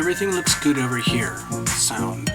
everything looks good over here. Sound.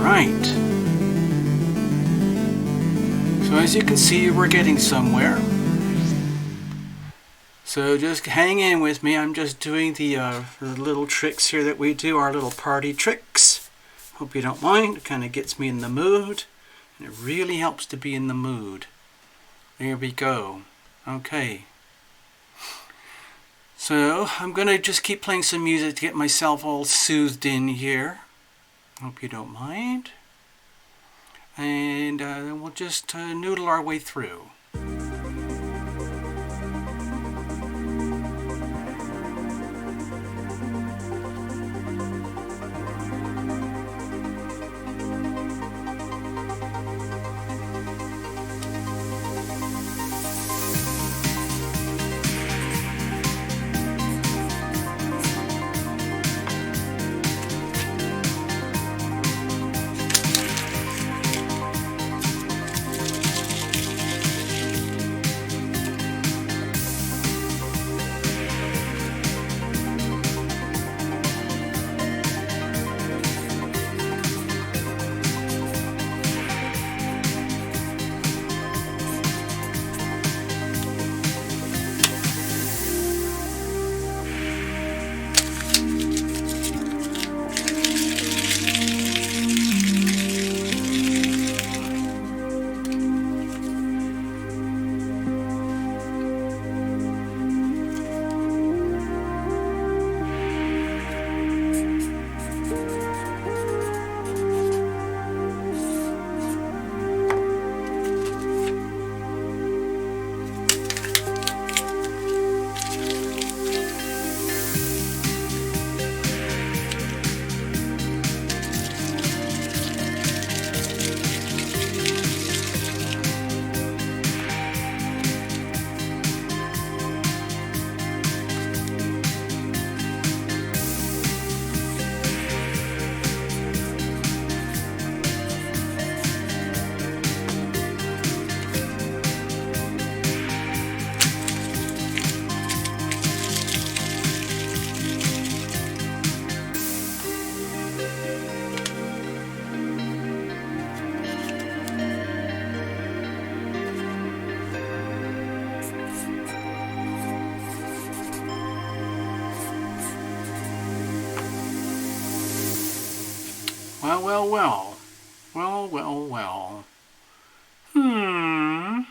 Right. So as you can see, we're getting somewhere. So just hang in with me. I'm just doing the little tricks here that we do, our little party tricks. Hope you don't mind. It kind of gets me in the mood. And it really helps to be in the mood. There we go. Okay. So I'm going to just keep playing some music to get myself all soothed in here. Hope you don't mind. And we'll just noodle our way through. Well, well, well. Well, well, well. Hmm.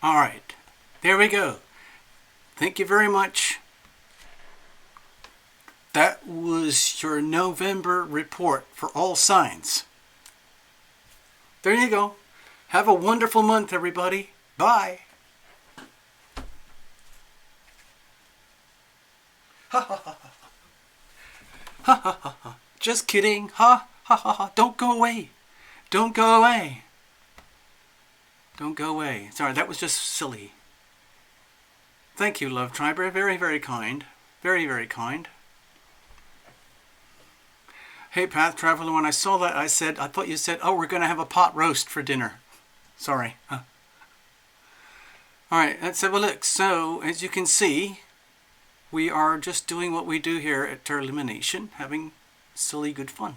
All right. There we go. Thank you very much. That was your November report for all signs. There you go. Have a wonderful month, everybody. Bye. Ha ha ha ha. Ha ha ha ha. Just kidding. Ha ha ha ha. Don't go away. Don't go away. Don't go away. Sorry, that was just silly. Thank you, Love Triber. Very, very kind. Very, very kind. Hey, Path Traveler, when I saw that, I thought you said, oh, we're going to have a pot roast for dinner. Sorry. Huh. All right, let's have a look. So, as you can see, we are just doing what we do here at Lumination, having silly good fun,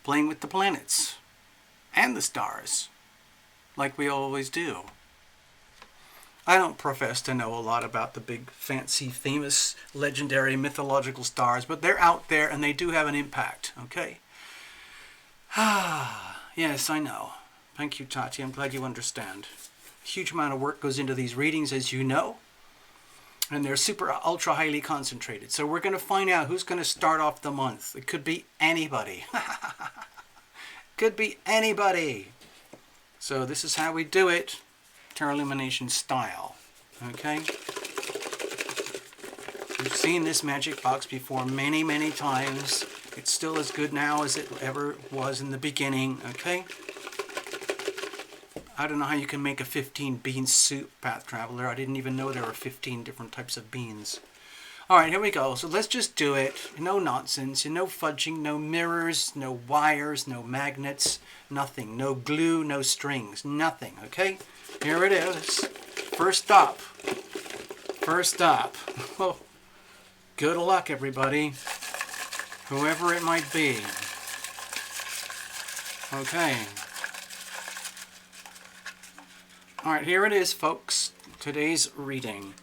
playing with the planets and the stars, like we always do. I don't profess to know a lot about the big, fancy, famous, legendary, mythological stars, but they're out there and they do have an impact, okay? Yes, I know. Thank you, Tati. I'm glad you understand. A huge amount of work goes into these readings, as you know, and they're super, ultra, highly concentrated. So we're going to find out who's going to start off the month. It could be anybody. Could be anybody. So this is how we do it. Illumination style. Okay? We've seen this magic box before many, many times. It's still as good now as it ever was in the beginning. Okay? I don't know how you can make a 15 bean soup, Path Traveler. I didn't even know there were 15 different types of beans. Alright, here we go. So let's just do it. No nonsense. No fudging, no mirrors, no wires, no magnets, nothing. No glue, no strings, nothing. Okay? Here it is. First stop. First stop. Oh, good luck, everybody. Whoever it might be. Okay. Alright, here it is, folks. Today's reading.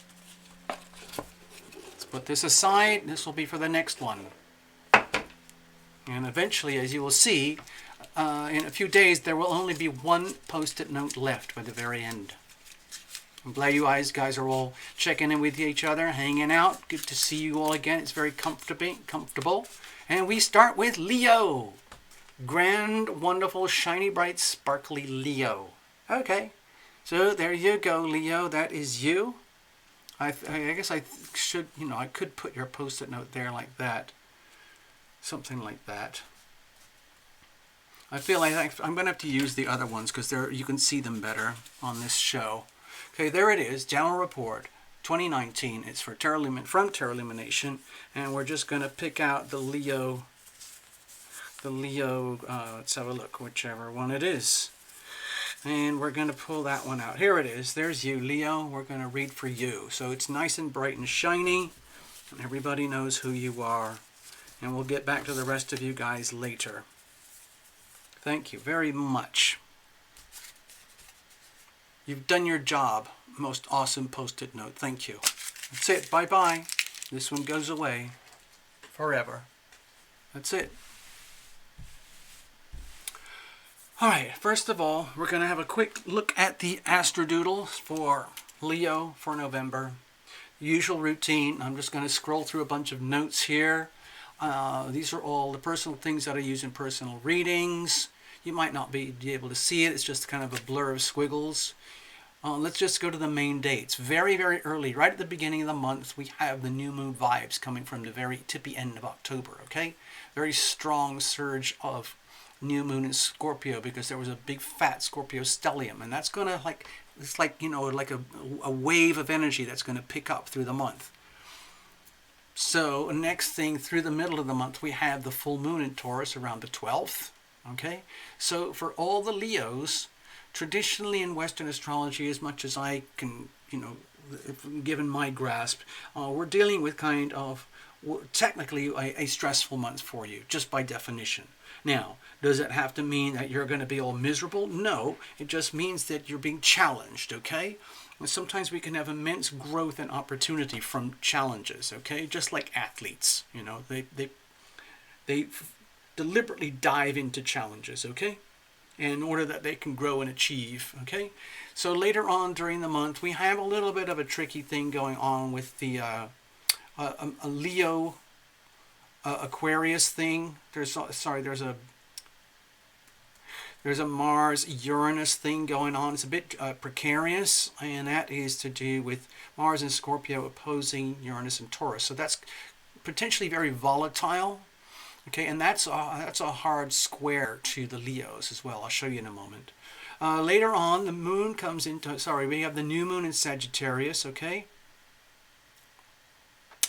Let's put this aside. This will be for the next one. And eventually, as you will see, in a few days, there will only be one post-it note left by the very end. I'm glad you guys are all checking in with each other, hanging out. Good to see you all again. It's very comfortable. And we start with Leo. Grand, wonderful, shiny, bright, sparkly Leo. Okay. So there you go, Leo. That is you. I guess I should, I could put your post-it note there like that. Something like that. I feel like I'm going to have to use the other ones because you can see them better on this show. Okay, there it is, General Report 2019. It's for from Terra Lumination, and we're just going to pick out the Leo. Let's have a look, whichever one it is. And we're going to pull that one out. Here it is. There's you, Leo. We're going to read for you. So it's nice and bright and shiny, and everybody knows who you are. And we'll get back to the rest of you guys later. Thank you very much. You've done your job. Most awesome post-it note. Thank you. That's it. Bye-bye. This one goes away forever. That's it. All right, first of all, we're going to have a quick look at the astrodoodles for Leo for November. Usual routine. I'm just going to scroll through a bunch of notes here. These are all the personal things that I use in personal readings. You might not be able to see it. It's just kind of a blur of squiggles. Let's just go to the main dates. Very, very early, right at the beginning of the month, we have the new moon vibes coming from the very tippy end of October, okay? Very strong surge of new moon in Scorpio because there was a big fat Scorpio stellium, and that's going to it's like, you know, like a wave of energy that's going to pick up through the month. So next thing, through the middle of the month, we have the full moon in Taurus around the 12th, okay? So for all the Leos, traditionally in Western astrology, as much as I can, you know, given my grasp, we're dealing with kind of technically a stressful month for you, just by definition. Now, does it have to mean that you're going to be all miserable? No, it just means that you're being challenged, okay? And sometimes we can have immense growth and opportunity from challenges, okay? Just like athletes, you know, they deliberately dive into challenges, okay? In order that they can grow and achieve, okay? So later on during the month, we have a little bit of a tricky thing going on with the a Leo Aquarius thing. There's a Mars Uranus thing going on. It's a bit precarious, and that is to do with Mars and Scorpio opposing Uranus and Taurus. So that's potentially very volatile. Okay, and that's a hard square to the Leos as well. I'll show you in a moment. Later on, the moon comes into, we have the new moon in Sagittarius, okay?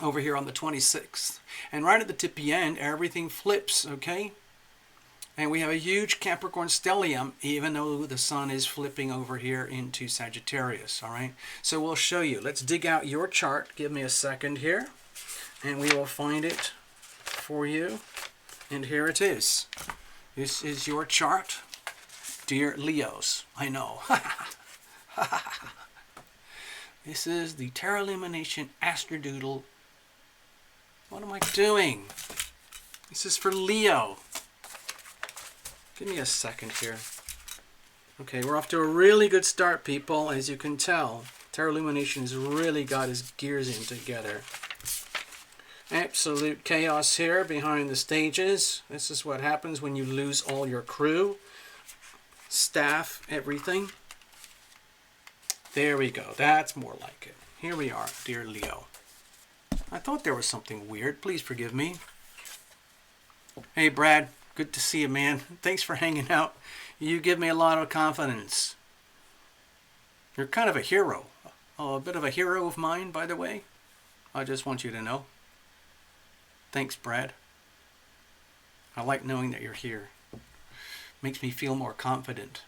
Over here on the 26th. And right at the tippy end, everything flips, okay? And we have a huge Capricorn stellium, even though the sun is flipping over here into Sagittarius, all right? So we'll show you. Let's dig out your chart. Give me a second here, and we will find it for you. And here it is. This is your chart, dear Leos. I know. This is the Terra Lumination Astrodoodle. What am I doing? This is for Leo. Give me a second here. Okay, we're off to a really good start, people. As you can tell, Terra Lumination has really got his gears in together. Absolute chaos here behind the stages. This is what happens when you lose all your crew, staff, everything. There we go. That's more like it. Here we are, dear Leo. I thought there was something weird. Please forgive me. Hey, Brad. Good to see you, man. Thanks for hanging out. You give me a lot of confidence. You're kind of a hero. Oh, a bit of a hero of mine, by the way. I just want you to know. Thanks, Brad. I like knowing that you're here. Makes me feel more confident.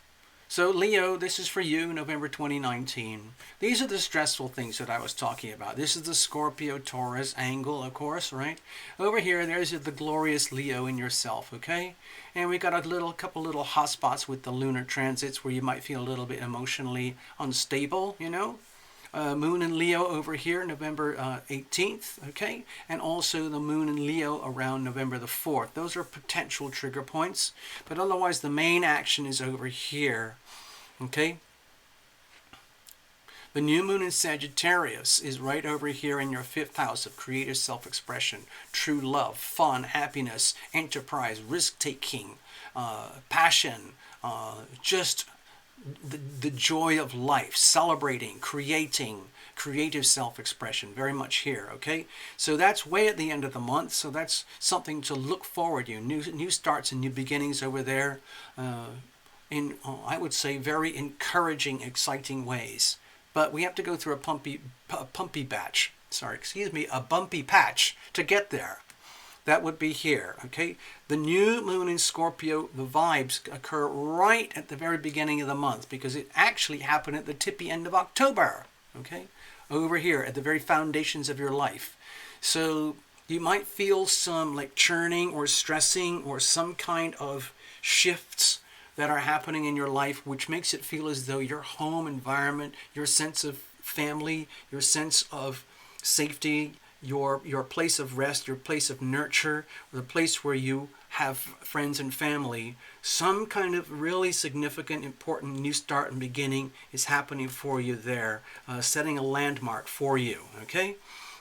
So, Leo, this is for you, November 2019. These are the stressful things that I was talking about. This is the Scorpio-Taurus angle, of course, right? Over here, there's the glorious Leo in yourself, okay? And we got a couple little hot spots with the lunar transits where you might feel a little bit emotionally unstable, you know? Moon in Leo over here, November 18th, okay? And also the moon in Leo around November the 4th. Those are potential trigger points. But otherwise, the main action is over here, okay? The new moon in Sagittarius is right over here in your 5th house of creative self-expression, true love, fun, happiness, enterprise, risk-taking, passion, just the joy of life, celebrating, creating, creative self-expression, very much here, okay? So that's way at the end of the month, so that's something to look forward to. New starts and new beginnings over there in, I would say, very encouraging, exciting ways. but we have to go through a bumpy patch to get there. That would be here, okay? The new moon in Scorpio, the vibes occur right at the very beginning of the month because it actually happened at the tippy end of October, okay? Over here at the very foundations of your life. So you might feel some like churning or stressing or some kind of shifts that are happening in your life, which makes it feel as though your home environment, your sense of family, your sense of safety, your place of rest, your place of nurture, the place where you have friends and family, some kind of really significant, important new start and beginning is happening for you there, setting a landmark for you, okay?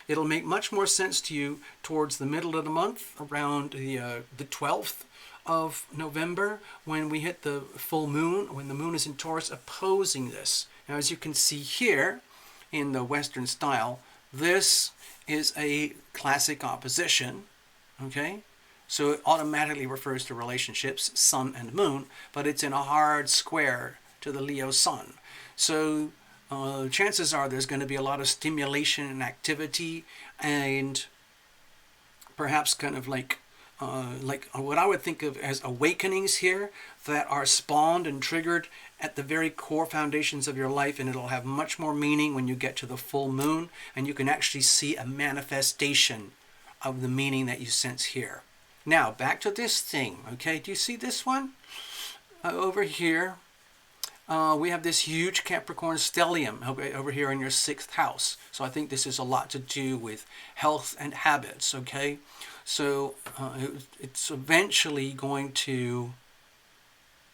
It'll make much more sense to you towards the middle of the month, around the 12th of November, when we hit the full moon, when the moon is in Taurus opposing this. Now, as you can see here in the Western style, this is a classic opposition, okay? So it automatically refers to relationships, sun and moon, but it's in a hard square to the Leo sun. So chances are there's going to be a lot of stimulation and activity and perhaps kind of like what I would think of as awakenings here that are spawned and triggered at the very core foundations of your life, and it'll have much more meaning when you get to the full moon and you can actually see a manifestation of the meaning that you sense here. Now, back to this thing, okay? Do you see this one? Over here, we have this huge Capricorn stellium over here in your 6th house. So I think this is a lot to do with health and habits, okay? So it's eventually going to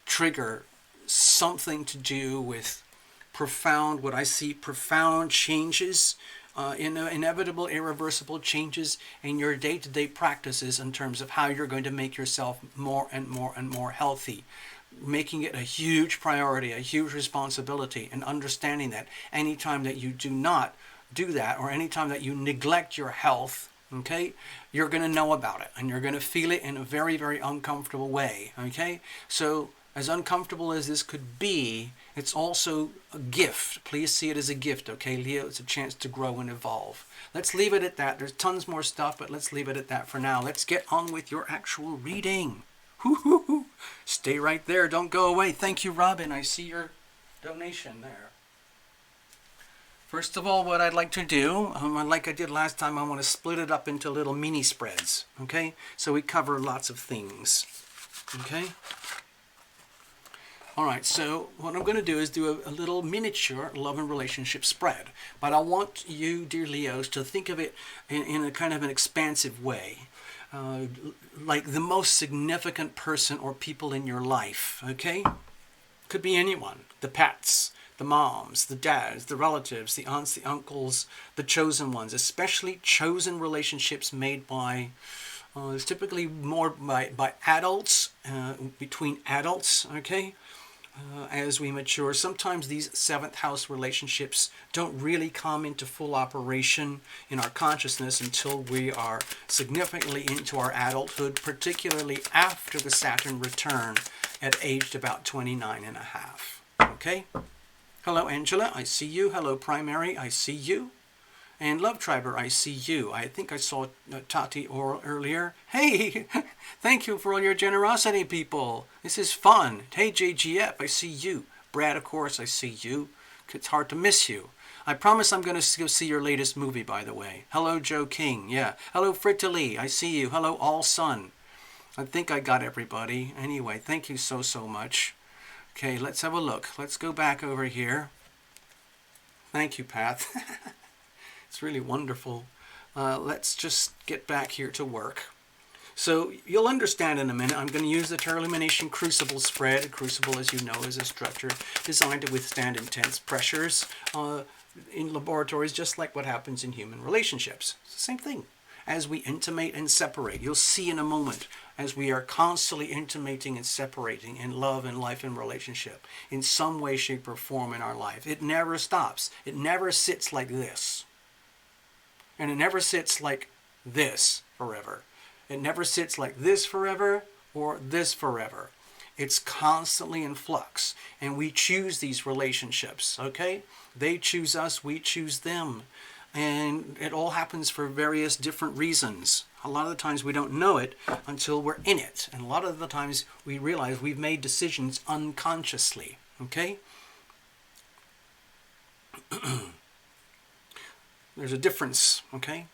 trigger something to do with profound, what I see, profound changes, inevitable, irreversible changes in your day-to-day practices in terms of how you're going to make yourself more and more and more healthy. Making it a huge priority, a huge responsibility, and understanding that anytime that you do not do that, or anytime that you neglect your health, okay, you're going to know about it and you're going to feel it in a very, very uncomfortable way, okay? So as uncomfortable as this could be, it's also a gift. Please see it as a gift, okay, Leo? It's a chance to grow and evolve. Let's leave it at that. There's tons more stuff, but let's leave it at that for now. Let's get on with your actual reading. Stay right there. Don't go away. Thank you, Robin. I see your donation there. First of all, what I'd like to do, like I did last time, I want to split it up into little mini spreads, okay? So we cover lots of things, okay? All right, so what I'm going to do is do a little miniature love and relationship spread. But I want you, dear Leos, to think of it in a kind of an expansive way. Like the most significant person or people in your life, okay? Could be anyone. The pets, the moms, the dads, the relatives, the aunts, the uncles, the chosen ones, especially chosen relationships made by, it's typically more by adults, between adults, okay? As we mature, sometimes these 7th house relationships don't really come into full operation in our consciousness until we are significantly into our adulthood, particularly after the Saturn return at aged about 29 and a half. Okay? Hello, Angela. I see you. Hello, Primary. I see you. And Love Triber, I see you. I think I saw Tati earlier. Hey, thank you for all your generosity, people. This is fun. Hey, JGF, I see you. Brad, of course, I see you. It's hard to miss you. I promise I'm going to go see your latest movie, by the way. Hello, Joe King. Yeah. Hello, Frittali. I see you. Hello, All Sun. I think I got everybody. Anyway, thank you so much. Okay, let's have a look. Let's go back over here. Thank you, Pat. It's really wonderful. Let's just get back here to work. So you'll understand in a minute, I'm going to use the Lumination Crucible spread. A crucible, as you know, is a structure designed to withstand intense pressures in laboratories, just like what happens in human relationships. It's the same thing. As we intimate and separate, you'll see in a moment, as we are constantly intimating and separating in love and life and relationship, in some way, shape, or form in our life. It never stops. It never sits like this. And it never sits like this forever. It never sits like this forever or this forever. It's constantly in flux, and we choose these relationships, okay? They choose us, we choose them. And it all happens for various different reasons. A lot of the times we don't know it until we're in it. And a lot of the times we realize we've made decisions unconsciously, okay? There's a difference, okay?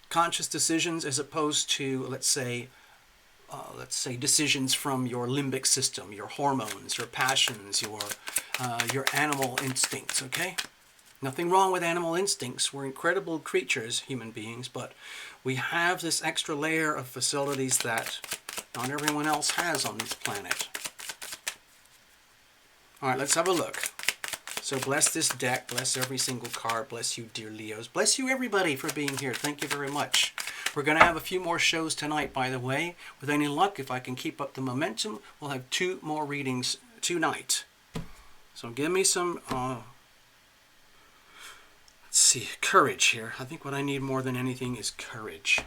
Conscious decisions as opposed to, let's say decisions from your limbic system, your hormones, your passions, your animal instincts, okay? Nothing wrong with animal instincts. We're incredible creatures, human beings, but we have this extra layer of facilities that not everyone else has on this planet. All right, let's have a look. So bless this deck, bless every single card, bless you, dear Leos. Bless you, everybody, for being here. Thank you very much. We're going to have a few more shows tonight, by the way. With any luck, if I can keep up the momentum, we'll have 2 more readings tonight. So give me some, let's see, courage here. I think what I need more than anything is courage.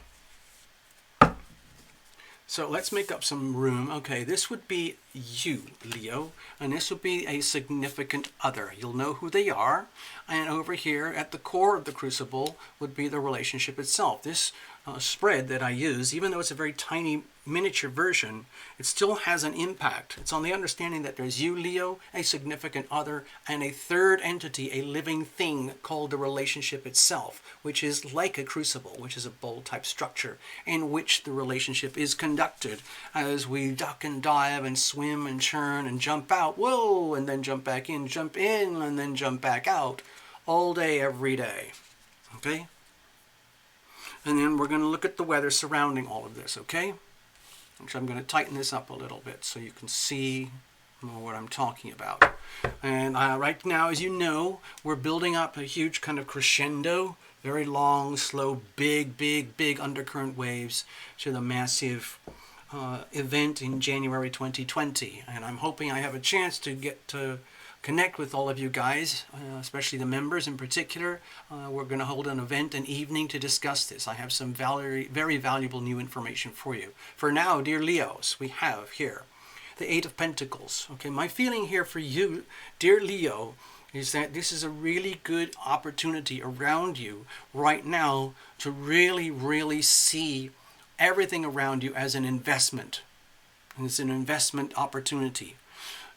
So let's make up some room. Okay, this would be you, Leo, and this would be a significant other. You'll know who they are. And over here at the core of the crucible would be the relationship itself. This spread that I use, even though it's a very tiny miniature version, it still has an impact. It's on the understanding that there's you, Leo, a significant other, and a third entity, a living thing called the relationship itself, which is like a crucible, which is a bowl type structure in which the relationship is conducted as we duck and dive and swim and churn and jump out, whoa, and then jump back in, and then jump back out all day, every day. Okay? And then we're going to look at the weather surrounding all of this, okay? Which I'm going to tighten this up a little bit so you can see what I'm talking about. And right now, as you know, we're building up a huge kind of crescendo, very long, slow, big undercurrent waves to the massive event in January 2020. And I'm hoping I have a chance to get to connect with all of you guys, especially the members in particular. We're going to hold an event, an evening, to discuss this. I have some very valuable new information for you. For now, dear Leos, we have here the 8 of Pentacles. Okay, my feeling here for you, dear Leo, is that this is a really good opportunity around you right now to really see everything around you as an investment. And it's an investment opportunity.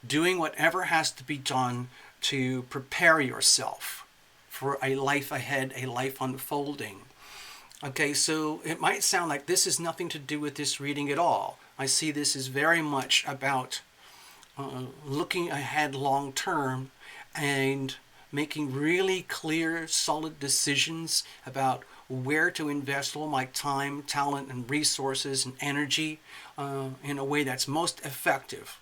Doing whatever has to be done to prepare yourself for a life ahead, a life unfolding. Okay, so it might sound like this has nothing to do with this reading at all. I see this as very much about looking ahead long term and making really clear, solid decisions about where to invest all my time, talent, and resources and energy in a way that's most effective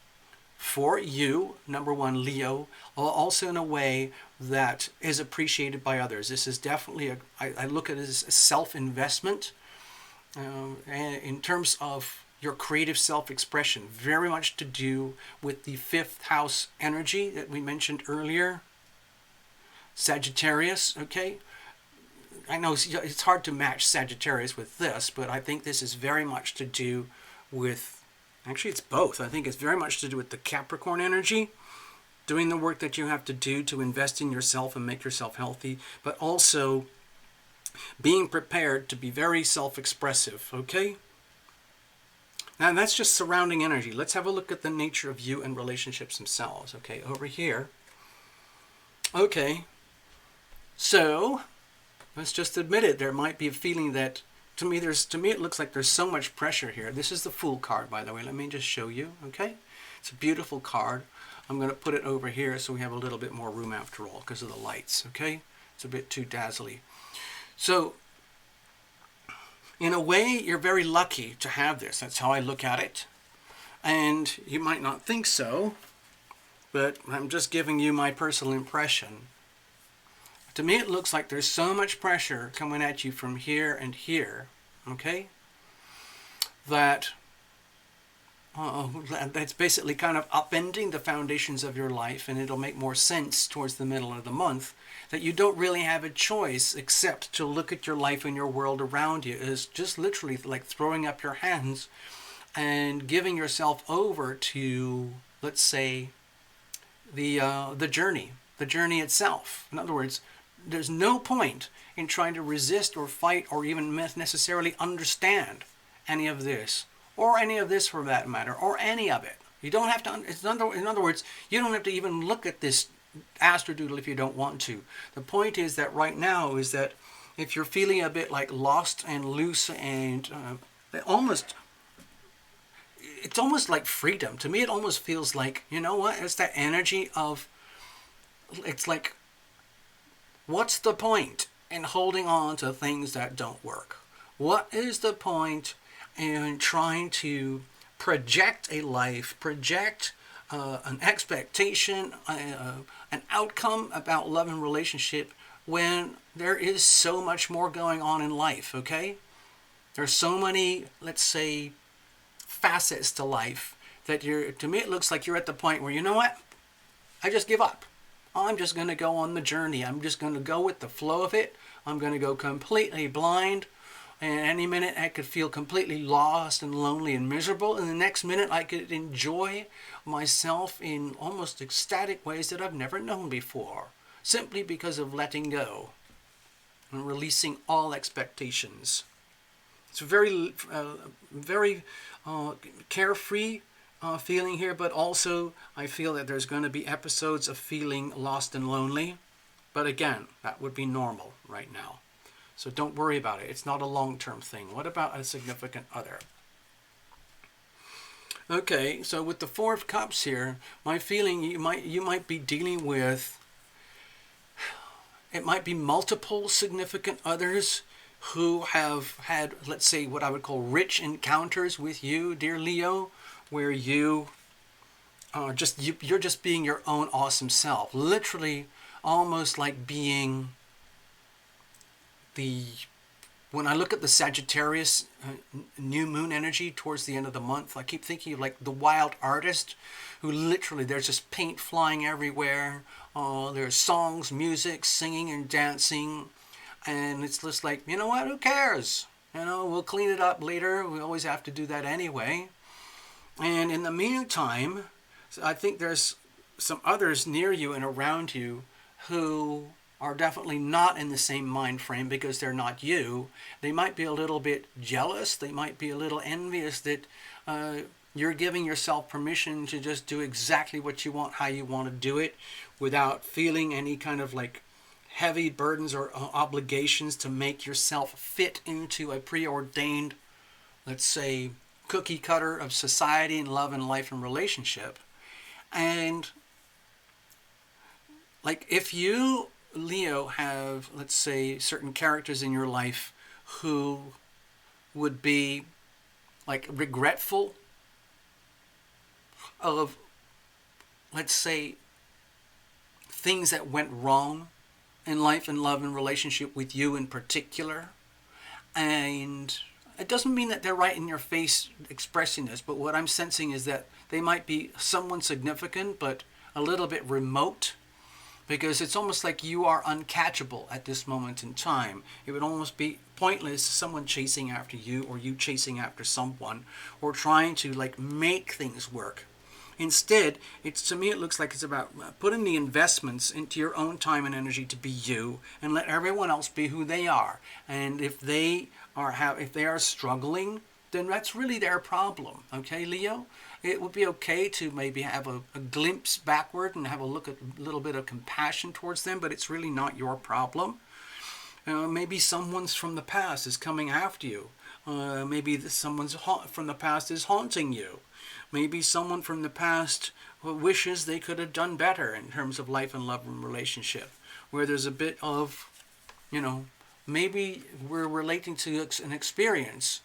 for you, number one, Leo, also in a way that is appreciated by others. This is definitely, I look at it as a self-investment in terms of your creative self-expression, very much to do with the 5th house energy that we mentioned earlier, Sagittarius, okay? I know it's hard to match Sagittarius with this, but I think this is very much to do with, actually, it's both. I think it's very much to do with the Capricorn energy, doing the work that you have to do to invest in yourself and make yourself healthy, but also being prepared to be very self-expressive, okay? Now, that's just surrounding energy. Let's have a look at the nature of you and relationships themselves, okay? Over here. Okay. So, let's just admit it. There might be a feeling that to me, it looks like there's so much pressure here. This is the Fool card, by the way. Let me just show you, okay? It's a beautiful card. I'm going to put it over here so we have a little bit more room after all because of the lights, okay? It's a bit too dazzly. So, in a way, you're very lucky to have this. That's how I look at it. And you might not think so, but I'm just giving you my personal impression. To me, it looks like there's so much pressure coming at you from here and here, okay, that that's basically kind of upending the foundations of your life, and it'll make more sense towards the middle of the month that you don't really have a choice except to look at your life and your world around you as just literally like throwing up your hands and giving yourself over to, let's say, the journey itself. In other words, there's no point in trying to resist or fight or even necessarily understand any of this, or any of this for that matter, or any of it. You don't have to, in other words, you don't have to even look at this astrodoodle if you don't want to. The point is that right now is that if you're feeling a bit like lost and loose and it's almost like freedom. To me, it almost feels like, you know what? It's that energy of, it's like, what's the point in holding on to things that don't work? What is the point in trying to project a life, project an expectation, an outcome about love and relationship when there is so much more going on in life, okay? There's so many, let's say, facets to life that to me it looks like you're at the point where, you know what? I just give up. I'm just going to go on the journey. I'm just going to go with the flow of it. I'm going to go completely blind. And any minute I could feel completely lost and lonely and miserable. And the next minute I could enjoy myself in almost ecstatic ways that I've never known before. Simply because of letting go and releasing all expectations. It's a very, very carefree feeling here, but also I feel that there's going to be episodes of feeling lost and lonely. But again, that would be normal right now. So don't worry about it. It's not a long-term thing. What about a significant other? Okay, so with the Four of Cups here, my feeling you might be dealing with, it might be multiple significant others who have had, let's say, what I would call rich encounters with you, dear Leo, where you're just being your own awesome self. Literally, almost like being when I look at the Sagittarius new moon energy towards the end of the month, I keep thinking of like the wild artist who literally, there's just paint flying everywhere. There's songs, music, singing and dancing. And it's just like, you know what, who cares? You know, we'll clean it up later. We always have to do that anyway. And in the meantime, I think there's some others near you and around you who are definitely not in the same mind frame because they're not you. They might be a little bit jealous. They might be a little envious that you're giving yourself permission to just do exactly what you want, how you want to do it, without feeling any kind of like heavy burdens or obligations to make yourself fit into a preordained, let's say, cookie cutter of society and love and life and relationship. And like if you, Leo, have, let's say, certain characters in your life who would be like regretful of, let's say, things that went wrong in life and love and relationship with you in particular. And it doesn't mean that they're right in your face expressing this, but what I'm sensing is that they might be someone significant but a little bit remote, because it's almost like you are uncatchable at this moment in time. It would almost be pointless someone chasing after you or you chasing after someone or trying to like make things work. Instead, to me it looks like it's about putting the investments into your own time and energy to be you, and let everyone else be who they are. And if they are struggling, then that's really their problem. Okay, Leo? It would be okay to maybe have a glimpse backward and have a look at a little bit of compassion towards them, but it's really not your problem. Maybe someone's from the past is coming after you. Maybe someone's from the past is haunting you. Maybe someone from the past wishes they could have done better in terms of life and love and relationship, where there's a bit of, maybe we're relating to an experience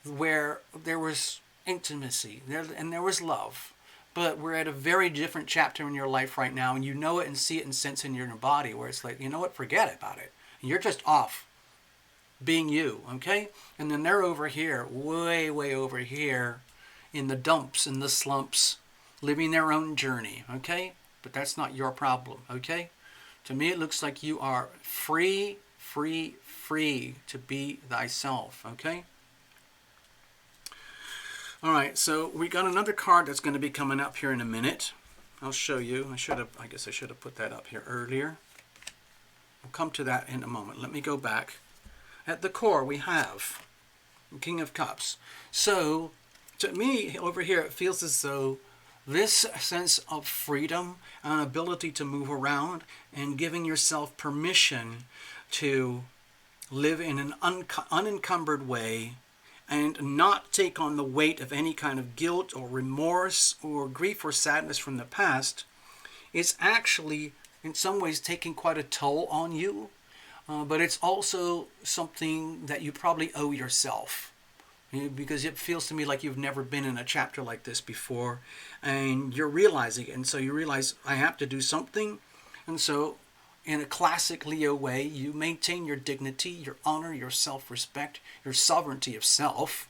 where there was intimacy and there was love, but we're at a very different chapter in your life right now, and you know it and see it and sense it in your body, where it's like, you know what, forget about it. You're just off being you, okay? And then they're over here, way over here, in the dumps and the slumps, living their own journey, okay? But that's not your problem, okay? To me, it looks like you are free to be thyself, okay? All right, so we got another card that's going to be coming up here in a minute. I'll show you. I guess I should have put that up here earlier. We'll come to that in a moment. Let me go back. At the core, we have King of Cups. So, to me, over here, it feels as though this sense of freedom and ability to move around and giving yourself permission to live in an unencumbered way and not take on the weight of any kind of guilt or remorse or grief or sadness from the past, is actually in some ways taking quite a toll on you. But it's also something that you probably owe yourself, because it feels to me like you've never been in a chapter like this before, and you're realizing it. And so you realize, I have to do something. And so in a classic Leo way, you maintain your dignity, your honor, your self-respect, your sovereignty of self,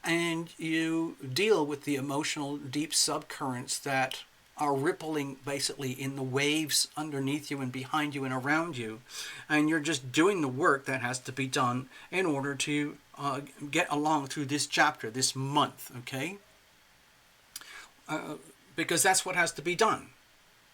and you deal with the emotional deep subcurrents that are rippling basically in the waves underneath you and behind you and around you. And you're just doing the work that has to be done in order to get along through this chapter, this month, okay? Because that's what has to be done.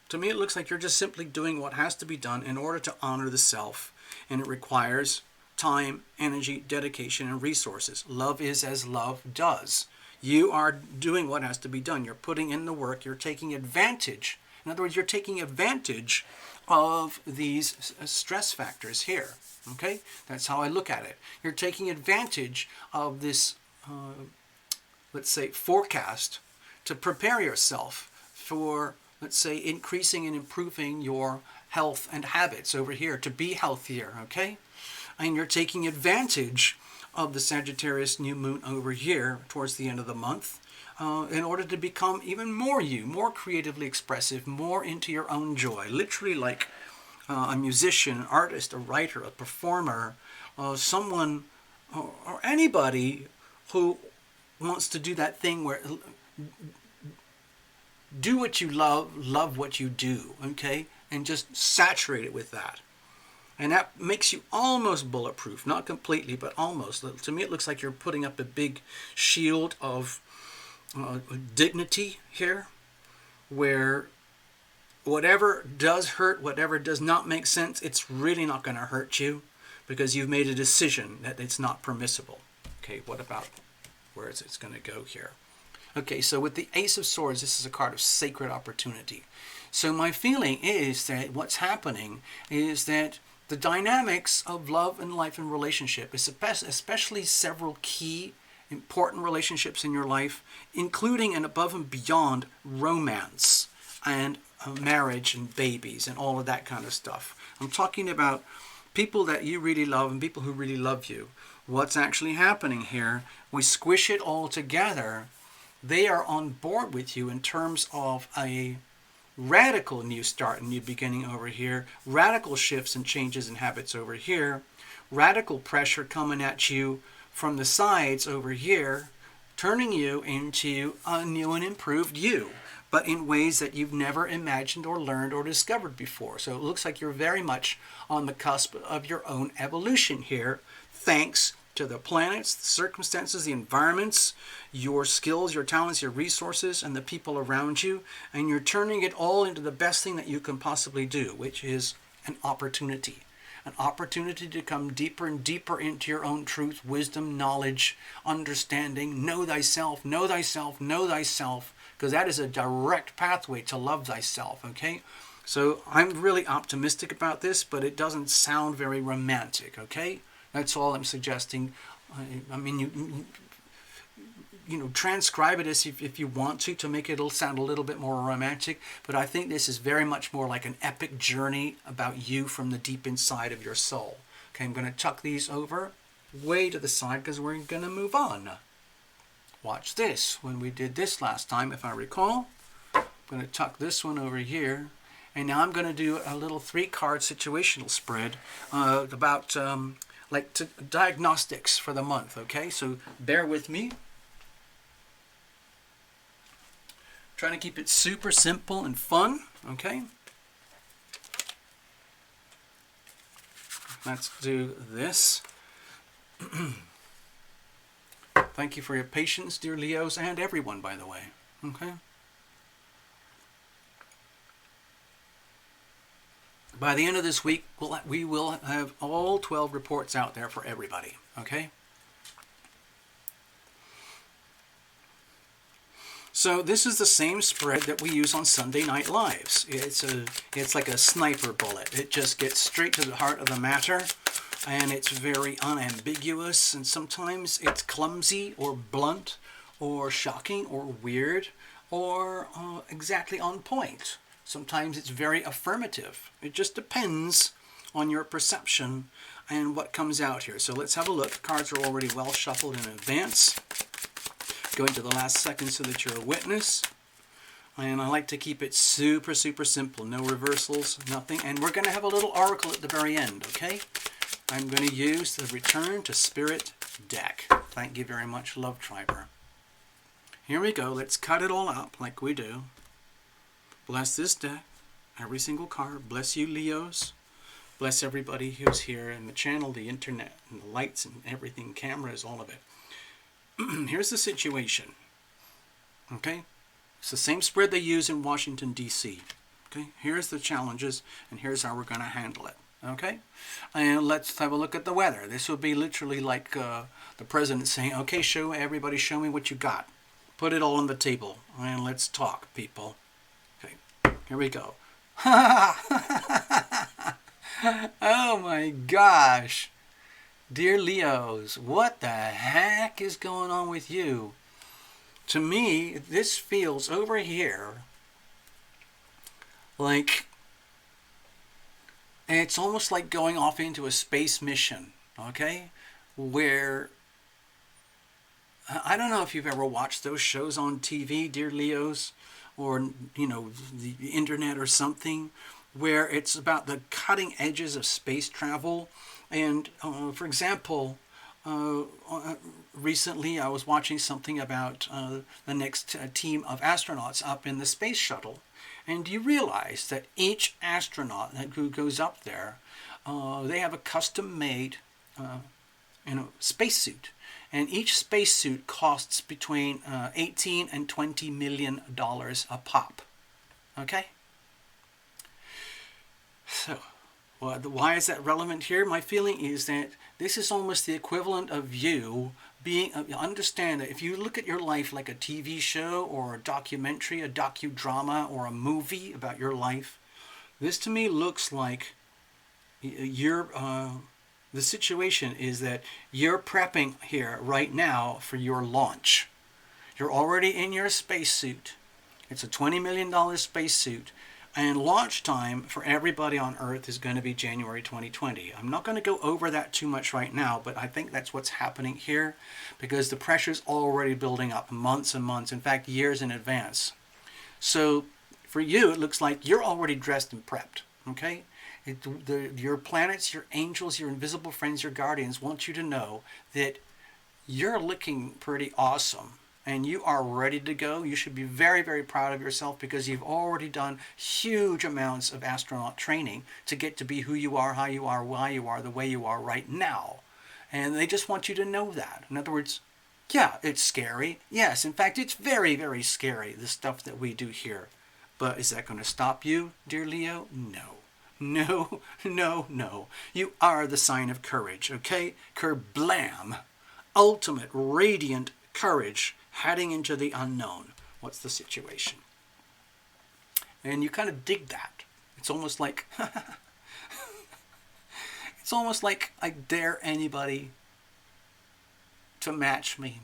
To me, it looks like you're just simply doing what has to be done in order to honor the self, and it requires time, energy, dedication, and resources. Love is as love does. You are doing what has to be done. You're putting in the work. You're taking advantage. In other words, you're taking advantage of these stress factors here. Okay? That's how I look at it. You're taking advantage of this, let's say, forecast to prepare yourself for, let's say, increasing and improving your health and habits over here, to be healthier, okay? And you're taking advantage of the Sagittarius new moon over here towards the end of the month in order to become even more you, more creatively expressive, more into your own joy. Literally like a musician, an artist, a writer, a performer, someone or anybody who wants to do that thing where do what you love what you do, okay? And just saturate it with that. And that makes you almost bulletproof. Not completely, but almost. To me, it looks like you're putting up a big shield of dignity here, where whatever does hurt, whatever does not make sense, it's really not going to hurt you, because you've made a decision that it's not permissible. Okay, what about where is it's going to go here? Okay, so with the Ace of Swords, this is a card of sacred opportunity. So my feeling is that what's happening is that the dynamics of love and life and relationship, especially several key important relationships in your life, including and above and beyond romance and marriage and babies and all of that kind of stuff. I'm talking about people that you really love and people who really love you. What's actually happening here, we squish it all together. They are on board with you in terms of a radical new start and new beginning over here, radical shifts and changes in habits over here, radical pressure coming at you from the sides over here, turning you into a new and improved you, but in ways that you've never imagined or learned or discovered before. So it looks like you're very much on the cusp of your own evolution here, thanks to the planets, the circumstances, the environments, your skills, your talents, your resources, and the people around you. And you're turning it all into the best thing that you can possibly do, which is an opportunity. An opportunity to come deeper and deeper into your own truth, wisdom, knowledge, understanding. Know thyself, know thyself, know thyself, because that is a direct pathway to love thyself, okay? So I'm really optimistic about this, but it doesn't sound very romantic, okay? That's all I'm suggesting. I mean, you know, transcribe it as if you want to make it sound a little bit more romantic. But I think this is very much more like an epic journey about you from the deep inside of your soul. Okay, I'm going to tuck these over way to the side because we're going to move on. Watch this. When we did this last time, if I recall, I'm going to tuck this one over here. And now I'm going to do a little 3-card situational spread about diagnostics for the month, okay? So bear with me. Trying to keep it super simple and fun, okay? Let's do this. Thank you for your patience, dear Leos, and everyone, by the way. Okay? By the end of this week, we will have all 12 reports out there for everybody. Okay? So this is the same spread that we use on Sunday Night Lives. It's like a sniper bullet. It just gets straight to the heart of the matter, and it's very unambiguous, and sometimes it's clumsy or blunt or shocking or weird or exactly on point. Sometimes it's very affirmative. It just depends on your perception and what comes out here. So let's have a look. The cards are already well shuffled in advance. Go into the last second so that you're a witness. And I like to keep it super, super simple. No reversals, nothing. And we're going to have a little oracle at the very end, okay? I'm going to use the Return to Spirit deck. Thank you very much, Love Triber. Here we go. Let's cut it all up like we do. Bless this deck. Every single card. Bless you, Leos. Bless everybody who's here in the channel, the internet, and the lights and everything, cameras, all of it. Here's the situation. Okay? It's the same spread they use in Washington, D.C. Okay? Here's the challenges, and here's how we're going to handle it. Okay? And let's have a look at the weather. This will be literally like the president saying, okay, everybody show me what you got. Put it all on the table, and let's talk, people. Okay, here we go. Oh my gosh. Dear Leos, what the heck is going on with you? To me, this feels over here like it's almost like going off into a space mission, okay? Where, I don't know if you've ever watched those shows on TV, dear Leos, or, you know, the internet or something, where it's about the cutting edges of space travel. And for example, recently I was watching something about the next team of astronauts up in the space shuttle. And you realize that each astronaut who goes up there, they have a custom-made spacesuit. And each spacesuit costs between $18 and $20 million a pop. Okay? So, why is that relevant here? My feeling is that this is almost the equivalent of you being, understand that if you look at your life like a TV show or a documentary, a docudrama, or a movie about your life, this to me looks like you're, the situation is that you're prepping here right now for your launch. You're already in your spacesuit. It's a $20 million spacesuit. And launch time for everybody on Earth is going to be January 2020. I'm not going to go over that too much right now, but I think that's what's happening here because the pressure's already building up months and months, in fact, years in advance. So for you, it looks like you're already dressed and prepped, okay? Your planets, your angels, your invisible friends, your guardians want you to know that you're looking pretty awesome. And you are ready to go. You should be very, very proud of yourself because you've already done huge amounts of astronaut training to get to be who you are, how you are, why you are, the way you are right now. And they just want you to know that. In other words, yeah, it's scary. Yes, in fact, it's very, very scary, the stuff that we do here. But is that going to stop you, dear Leo? No. No, no, no. You are the sign of courage, okay? Kerblam. Ultimate, radiant courage. Heading into the unknown. What's the situation? And you kind of dig that. It's almost like it's almost like I dare anybody to match me.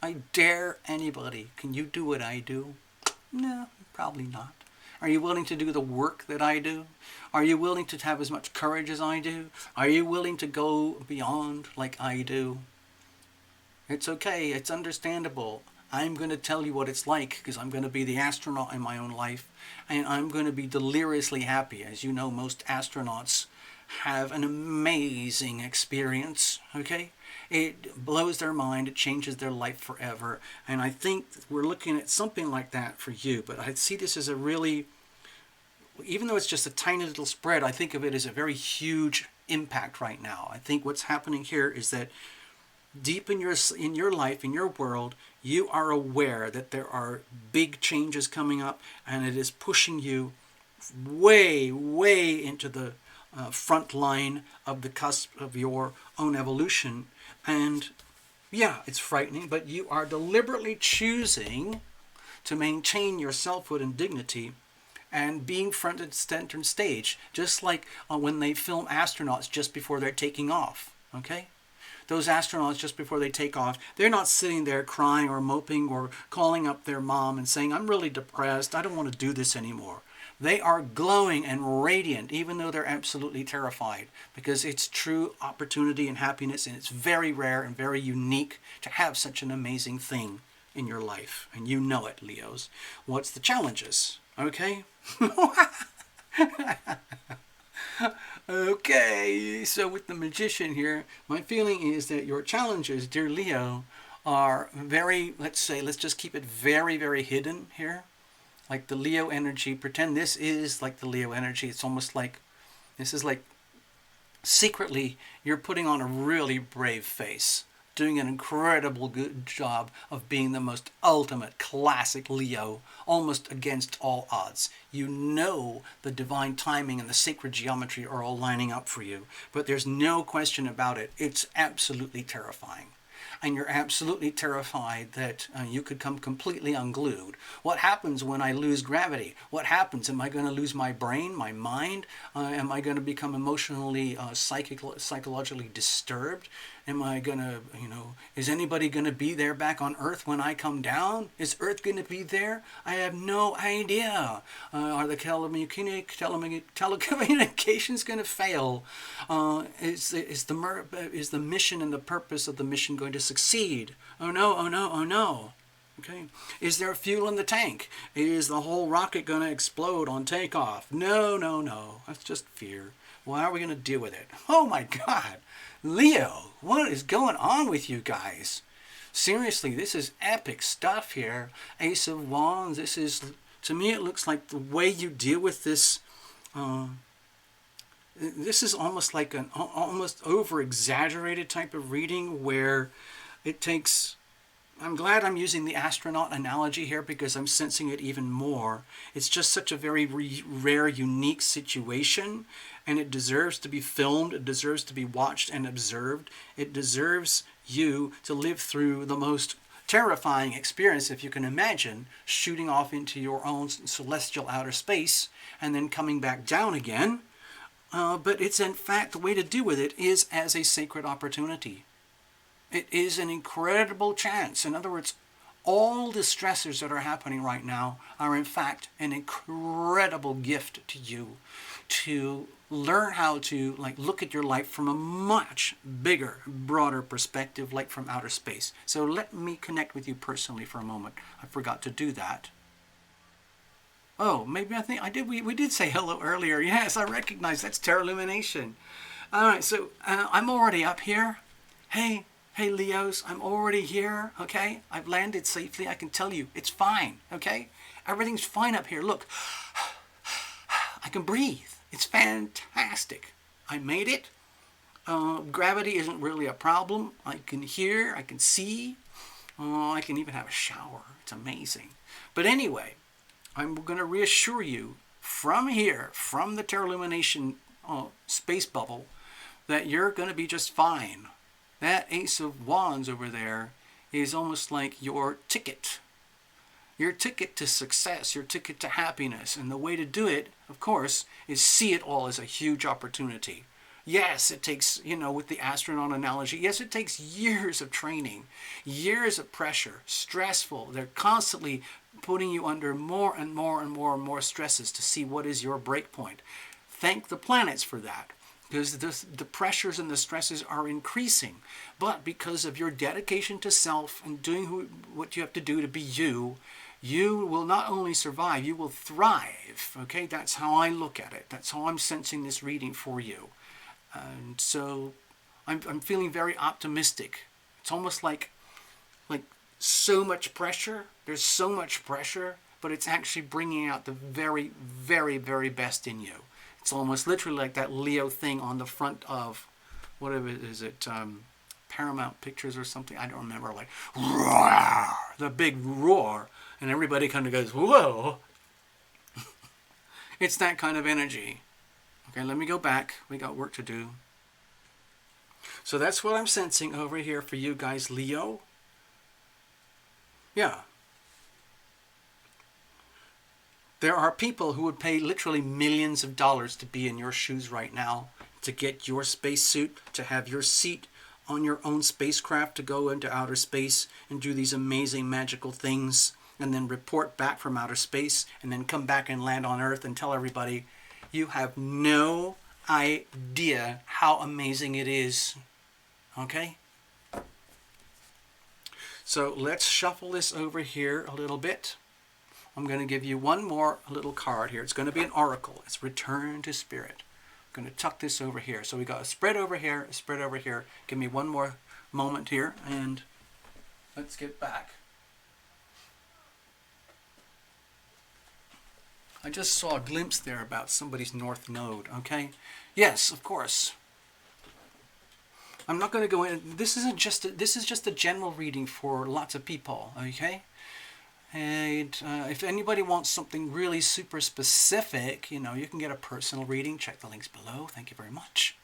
I dare anybody. Can you do what I do? No, probably not. Are you willing to do the work that I do? Are you willing to have as much courage as I do? Are you willing to go beyond like I do? It's okay. It's understandable. I'm going to tell you what it's like because I'm going to be the astronaut in my own life and I'm going to be deliriously happy. As you know, most astronauts have an amazing experience, okay? It blows their mind. It changes their life forever. And I think we're looking at something like that for you. But I see this as a really, even though it's just a tiny little spread, I think of it as a very huge impact right now. I think what's happening here is that deep in your life, in your world, you are aware that there are big changes coming up, and it is pushing you way into the front line of the cusp of your own evolution. And yeah, it's frightening, but you are deliberately choosing to maintain your selfhood and dignity and being front and center stage, just like when they film astronauts just before they're taking off. Okay? Those astronauts, just before they take off, they're not sitting there crying or moping or calling up their mom and saying, I'm really depressed, I don't want to do this anymore. They are glowing and radiant, even though they're absolutely terrified, because it's true opportunity and happiness, and it's very rare and very unique to have such an amazing thing in your life. And you know it, Leos. What's the challenges? Okay? Okay, so with the Magician here, my feeling is that your challenges, dear Leo, are very, let's just keep it very hidden here. Like the Leo energy, pretend this is like the Leo energy. It's almost like, this is like secretly you're putting on a really brave face, doing an incredible good job of being the most ultimate classic Leo, almost against all odds. You know the divine timing and the sacred geometry are all lining up for you, but there's no question about it. It's absolutely terrifying. And you're absolutely terrified that you could come completely unglued. What happens when I lose gravity? What happens? Am I going to lose my brain, my mind? Am I going to become emotionally, psychologically disturbed? Am I going to, is anybody going to be there back on Earth when I come down? Is Earth going to be there? I have no idea. Are the telecommunications going to fail? Is the mission and the purpose of the mission going to succeed? Oh no, oh no, oh no. Okay. Is there fuel in the tank? Is the whole rocket going to explode on takeoff? No. That's just fear. Well, how are we going to deal with it? Oh my God. Leo, what is going on with you guys? Seriously, this is epic stuff here. Ace of Wands, this is, to me it looks like the way you deal with this, this is almost like an almost over-exaggerated type of reading where it takes, I'm glad I'm using the astronaut analogy here because I'm sensing it even more. It's just such a very rare, unique situation, and it deserves to be filmed, it deserves to be watched and observed. It deserves you to live through the most terrifying experience, if you can imagine, shooting off into your own celestial outer space and then coming back down again. But it's in fact, the way to deal with it is as a sacred opportunity. It is an incredible chance. In other words, all the stressors that are happening right now are in fact an incredible gift to you to learn how to look at your life from a much bigger, broader perspective, like from outer space. So let me connect with you personally for a moment. I forgot to do that. Oh, maybe I think I did. We did say hello earlier. Yes, I recognize that's Terra Lumination. All right, so I'm already up here. Hey Leos, I'm already here, okay? I've landed safely, I can tell you. It's fine, okay? Everything's fine up here. Look, I can breathe. It's fantastic. I made it. Gravity isn't really a problem. I can hear, I can see. I can even have a shower. It's amazing. But anyway, I'm going to reassure you from here, from the Terra Lumination space bubble, that you're going to be just fine. That Ace of Wands over there is almost like your ticket. Your ticket to success, your ticket to happiness. And the way to do it, of course, is see it all as a huge opportunity. Yes, it takes, with the astronaut analogy, yes, it takes years of training, years of pressure, stressful. They're constantly putting you under more and more stresses to see what is your break point. Thank the planets for that. Because the pressures and the stresses are increasing. But because of your dedication to self and doing what you have to do to be you, you will not only survive, you will thrive. Okay, that's how I look at it. That's how I'm sensing this reading for you. And so I'm feeling very optimistic. It's almost like so much pressure. There's so much pressure, but it's actually bringing out the very, very, very best in you. It's almost literally like that Leo thing on the front of, whatever is it, Paramount Pictures or something. I don't remember. Like, roar, the big roar. And everybody kind of goes, whoa. It's that kind of energy. Okay, let me go back. We got work to do. So that's what I'm sensing over here for you guys, Leo. Yeah. There are people who would pay literally millions of dollars to be in your shoes right now, to get your spacesuit, to have your seat on your own spacecraft to go into outer space and do these amazing magical things, and then report back from outer space, and then come back and land on Earth and tell everybody, you have no idea how amazing it is. Okay? So let's shuffle this over here a little bit. I'm going to give you one more little card here. It's going to be an oracle. It's Return to Spirit. I'm going to tuck this over here. So we got a spread over here, a spread over here. Give me one more moment here, and let's get back. I just saw a glimpse there about somebody's north node, okay? Yes, of course. I'm not going to go in. This is just a general reading for lots of people, okay? And if anybody wants something really super specific, you know, you can get a personal reading. Check the links below. Thank you very much.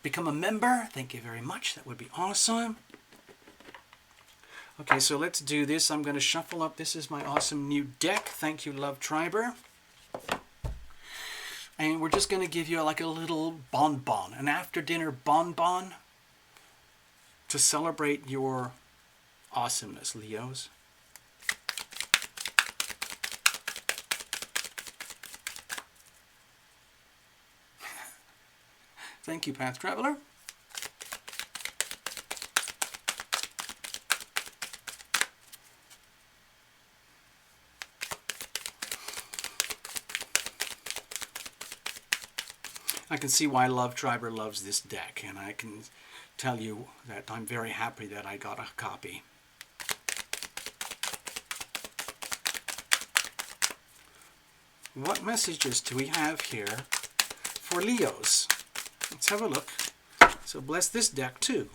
Become a member. Thank you very much. That would be awesome. Okay, so let's do this. I'm going to shuffle up. This is my awesome new deck. Thank you, Love Triber. And we're just going to give you like a little bonbon, an after-dinner bonbon to celebrate your awesomeness, Leos. Thank you, Path Traveler. I can see why Love Triber loves this deck, and I can tell you that I'm very happy that I got a copy. What messages do we have here for Leos? Let's have a look. So bless this deck too.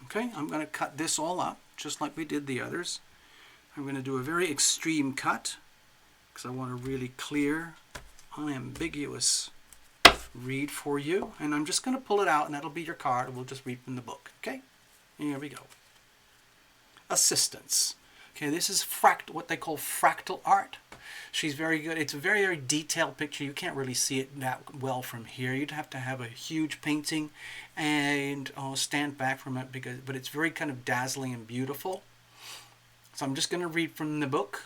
Okay, I'm going to cut this all up just like we did the others. I'm going to do a very extreme cut because I want a really clear, unambiguous read for you. And I'm just going to pull it out and that'll be your card. And we'll just read from the book. Okay, here we go. Assistance. Okay, this is what they call fractal art. She's very good. It's a very, very detailed picture. You can't really see it that well from here. You'd have to have a huge painting and stand back from it, but it's very kind of dazzling and beautiful. So I'm just going to read from the book.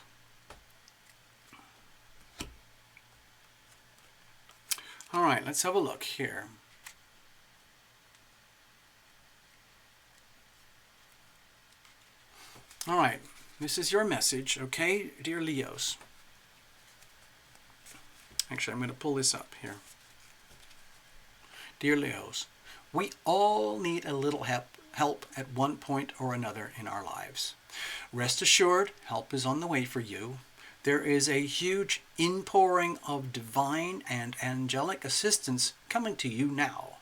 All right, let's have a look here. All right, this is your message, okay, dear Leos. Actually, I'm going to pull this up here. Dear Leos, we all need a little help at one point or another in our lives. Rest assured, help is on the way for you. There is a huge inpouring of divine and angelic assistance coming to you now.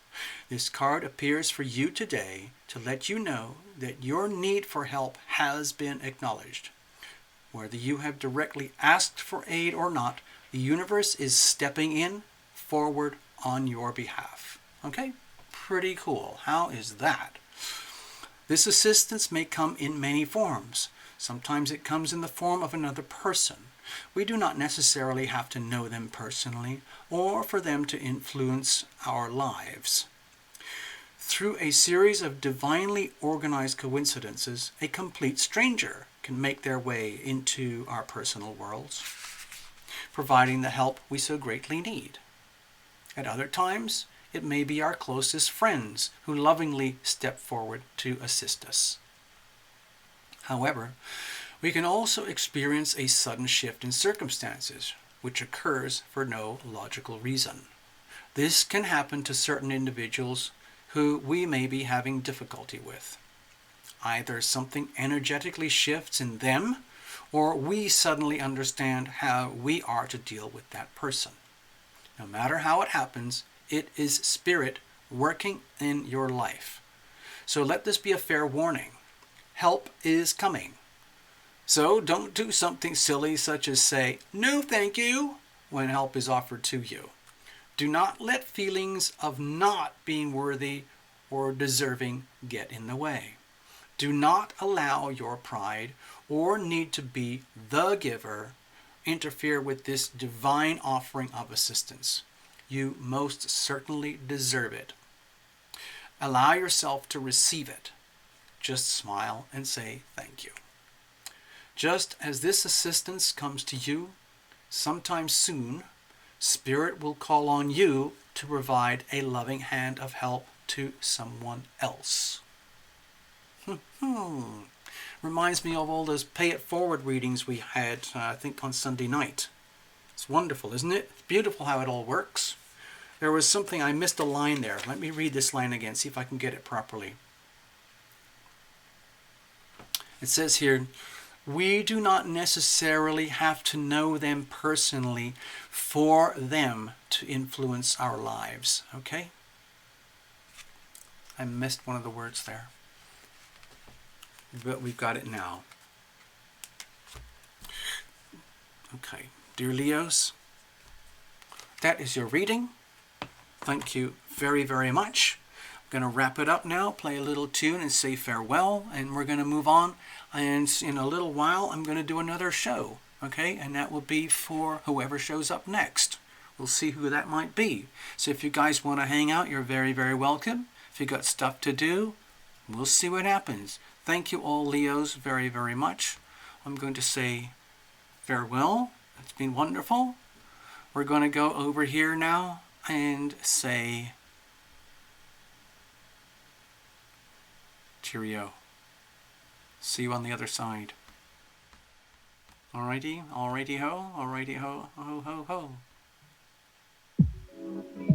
This card appears for you today to let you know that your need for help has been acknowledged. Whether you have directly asked for aid or not, the universe is stepping in forward on your behalf. Okay? Pretty cool. How is that? This assistance may come in many forms. Sometimes it comes in the form of another person. We do not necessarily have to know them personally or for them to influence our lives. Through a series of divinely organized coincidences, a complete stranger can make their way into our personal worlds, providing the help we so greatly need. At other times, it may be our closest friends who lovingly step forward to assist us. However, we can also experience a sudden shift in circumstances, which occurs for no logical reason. This can happen to certain individuals who we may be having difficulty with. Either something energetically shifts in them, or we suddenly understand how we are to deal with that person. No matter how it happens, it is spirit working in your life. So let this be a fair warning. Help is coming. So don't do something silly such as say, "No, thank you," when help is offered to you. Do not let feelings of not being worthy or deserving get in the way. Do not allow your pride or need to be the giver interfere with this divine offering of assistance. You most certainly deserve it. Allow yourself to receive it. Just smile and say thank you. Just as this assistance comes to you, sometime soon, Spirit will call on you to provide a loving hand of help to someone else. Reminds me of all those Pay It Forward readings we had, I think, on Sunday night. It's wonderful, isn't it? It's beautiful how it all works. There was something, I missed a line there. Let me read this line again, see if I can get it properly. It says here, we do not necessarily have to know them personally for them to influence our lives. Okay? I missed one of the words there. But we've got it now. Okay. Dear Leos, that is your reading. Thank you very, very much. I'm going to wrap it up now, play a little tune and say farewell, and we're going to move on. And in a little while, I'm going to do another show, okay? And that will be for whoever shows up next. We'll see who that might be. So if you guys want to hang out, you're very, very welcome. If you got stuff to do, we'll see what happens. Thank you all, Leos, very, very much. I'm going to say farewell. It's been wonderful. We're going to go over here now and say cheerio. See you on the other side. Alrighty, alrighty ho, ho, ho, ho, ho.